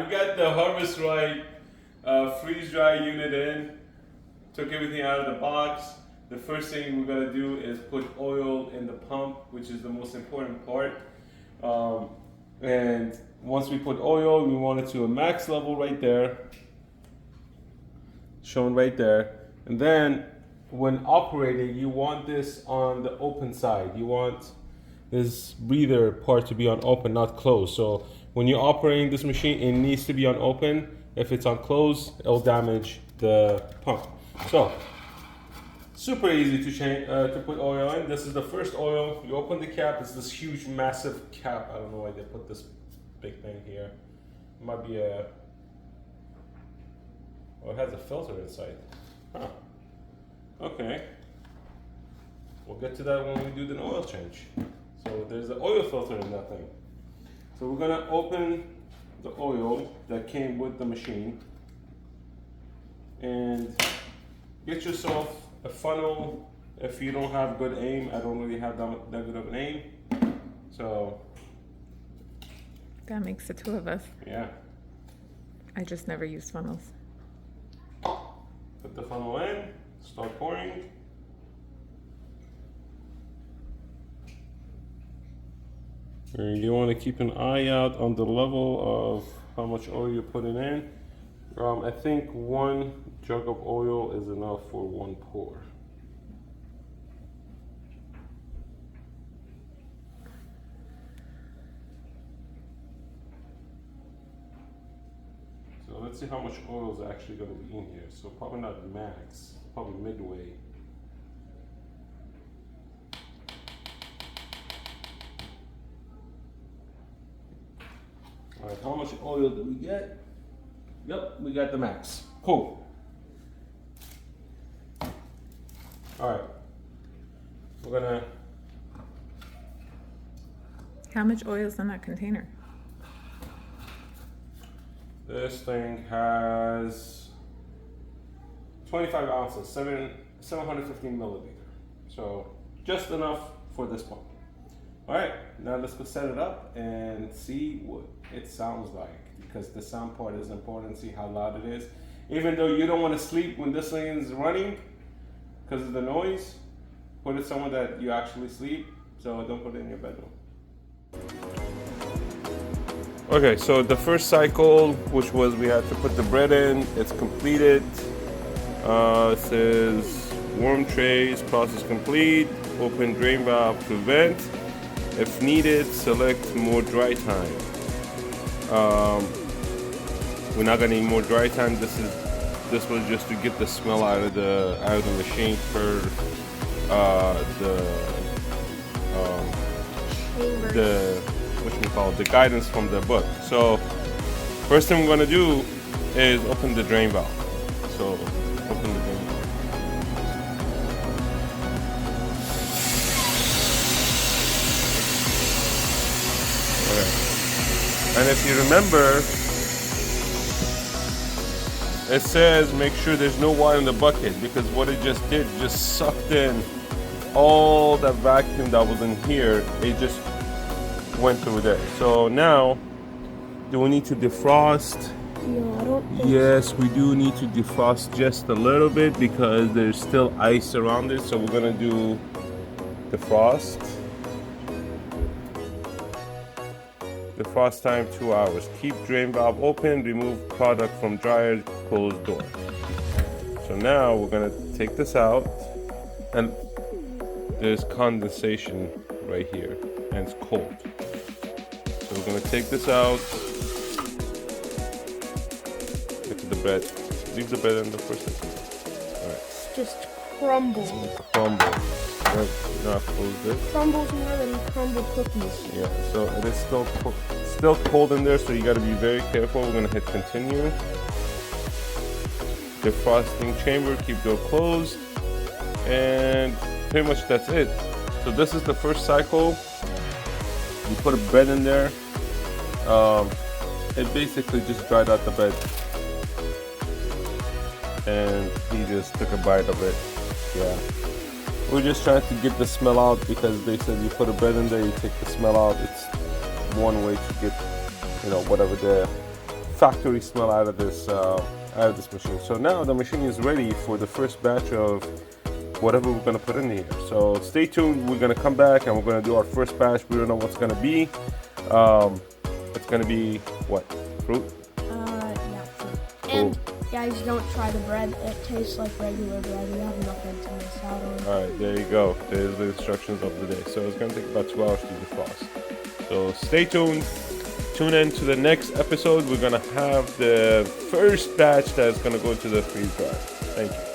we got the Harvest Right freeze dry unit in. Took everything out of the box. The first thing we're gonna do is put oil in the pump, which is the most important part. And once we put oil, we want it to a max level right there, shown right there. And then when operating, you want this on the open side. You want this breather part to be on open, not closed. So when you're operating this machine, it needs to be on open. If it's on closed, it'll damage the pump. So super easy to change to put oil in. This is the first oil. You open the cap. It's this huge, massive cap. I don't know why they put this big thing here. It might be a. Oh, it has a filter inside. Huh. Okay. We'll get to that when we do the oil change. So there's an oil filter in that thing. So we're gonna open the oil that came with the machine and get yourself a funnel. If you don't have good aim, I don't really have that good of an aim. So that makes the two of us. yeah. I just never use funnels. Put the funnel in, start pouring. And you want to keep an eye out on the level of how much oil you're putting in. I think 1 jug of oil is enough for 1 pour. So let's see how much oil is actually going to be in here. So probably not max, probably midway. All right, how much oil did we get? Yep, we got the max. Cool. All right, we're gonna. How much oil is in that container? This thing has 25 ounces, 715 milliliter. So just enough for this pump. All right, now let's go set it up and see what it sounds like, because the sound part is important. See how loud it is. Even though you don't want to sleep when this thing is running because of the noise, put it somewhere that you actually sleep. So don't put it in your bedroom. Okay, so the first cycle, which was we had to put the bread in, it's completed. It says warm trays, process complete. Open drain valve to vent. If needed, select more dry time. We're not gonna need more dry time. This was just to get the smell out of the machine per the guidance from the book. So first thing we're gonna do is open the drain valve. So open the drain valve. And if you remember, it says make sure there's no water in the bucket, because what it just did, just sucked in all that vacuum that was in here. It just went through there. So now, do we need to defrost? No, I don't think Yes, we do need to defrost just a little bit because there's still ice around it. So we're gonna do defrost. Defrost time 2 hours. Keep drain valve open. Remove product from dryer. Close door. So now we're gonna take this out, and there's condensation right here, and it's cold. So we're gonna take this out. Get to the bread. Leave the bread in the first second. All right. just crumble. Crumble. Right. Now close this. Crumbles more than crumble cookies. Yeah, so it is still cold in there, so you got to be very careful. We're gonna hit continue. Defrosting chamber, keep door closed, and pretty much that's it. So this is the first cycle. You put a bread in there. It basically just dried out the bread, and he just took a bite of it. Yeah. We're just trying to get the smell out, because they said you put a bread in there, you take the smell out. It's one way to get, whatever the factory smell out of this machine. So now the machine is ready for the first batch of whatever we're gonna put in here. So stay tuned. We're gonna come back and we're gonna do our first batch. We don't know what's gonna be. It's gonna be what? Fruit? Yeah, fruit. And guys, don't try the bread. It tastes like regular bread. You have nothing to miss out on. All right, there you go. There's the instructions of the day. So it's gonna take about 2 hours to defrost. So stay tuned. Tune in to the next episode. We're gonna have the first batch that's gonna go into the freeze dryer. Thank you.